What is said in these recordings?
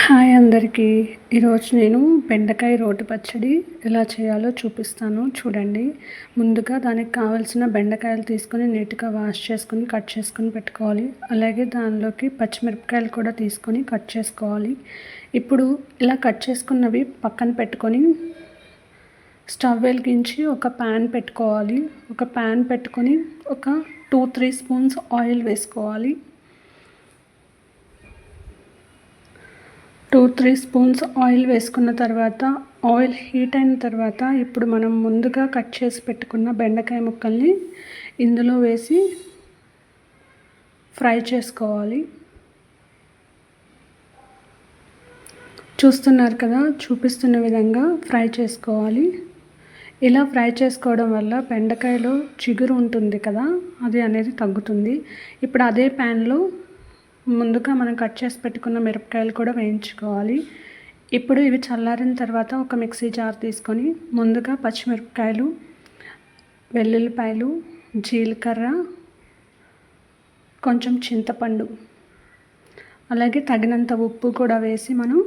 Hi అందరికీ. ఈరోజు నేను బెండకాయ రోటి పచ్చడి ఎలా చేయాలో చూపిస్తాను చూడండి. ముందుగా దానికి కావాల్సిన బెండకాయలు తీసుకొని నీట్గా వాష్ చేసుకొని కట్ చేసుకొని పెట్టుకోవాలి. అలాగే దానిలోకి పచ్చిమిరపకాయలు కూడా తీసుకొని కట్ చేసుకోవాలి. ఇప్పుడు ఇలా కట్ చేసుకున్నవి పక్కన పెట్టుకొని స్టవ్ వెలిగించి ఒక ప్యాన్ పెట్టుకోవాలి. ఒక ప్యాన్ పెట్టుకొని ఒక 2-3 స్పూన్స్ ఆయిల్ వేసుకోవాలి. 2-3 స్పూన్స్ ఆయిల్ వేసుకున్న తర్వాత ఆయిల్ హీట్ అయిన తర్వాత ఇప్పుడు మనం ముందుగా కట్ చేసి పెట్టుకున్న బెండకాయ ముక్కల్ని ఇందులో వేసి ఫ్రై చేసుకోవాలి. చూస్తున్నారు కదా, చూపిస్తున్న విధంగా ఫ్రై చేసుకోవాలి. ఇలా ఫ్రై చేసుకోవడం వల్ల బెండకాయలో చిగురు ఉంటుంది కదా, అది అనేది తగ్గుతుంది. ఇప్పుడు అదే ప్యాన్లో ముందుగా మనం కట్ చేసి పెట్టుకున్న మిరపకాయలు కూడా వేయించుకోవాలి. ఇప్పుడు ఇవి చల్లారిన తర్వాత ఒక మిక్సీ జార్ తీసుకొని ముందుగా పచ్చిమిరపకాయలు, వెల్లుల్లిపాయలు, జీలకర్ర, కొంచెం చింతపండు, అలాగే తగినంత ఉప్పు కూడా వేసి మనం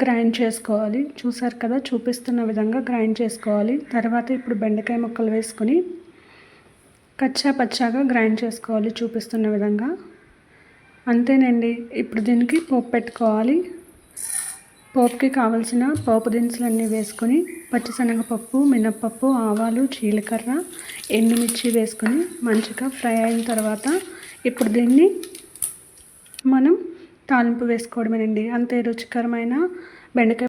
గ్రైండ్ చేసుకోవాలి. చూసారు కదా, చూపిస్తున్న విధంగా గ్రైండ్ చేసుకోవాలి. తర్వాత ఇప్పుడు బెండకాయ ముక్కలు వేసుకొని కచ్చా పచ్చాగా గ్రైండ్ చేసుకోవాలి చూపిస్తున్న విధంగా. అంతేనండి. ఇప్పుడు దీనికి పోపు పెట్టుకోవాలి. పోపుకి కావాల్సిన పోపు దినుసులన్నీ వేసుకొని పచ్చిశనగపప్పు, మినప్పప్పు, ఆవాలు, జీలకర్ర, ఎండుమిర్చి వేసుకొని మంచిగా ఫ్రై అయిన తర్వాత ఇప్పుడు దీన్ని మనం తాలింపు వేసుకోవడమేనండి. అంతే రుచికరమైన బెండకాయ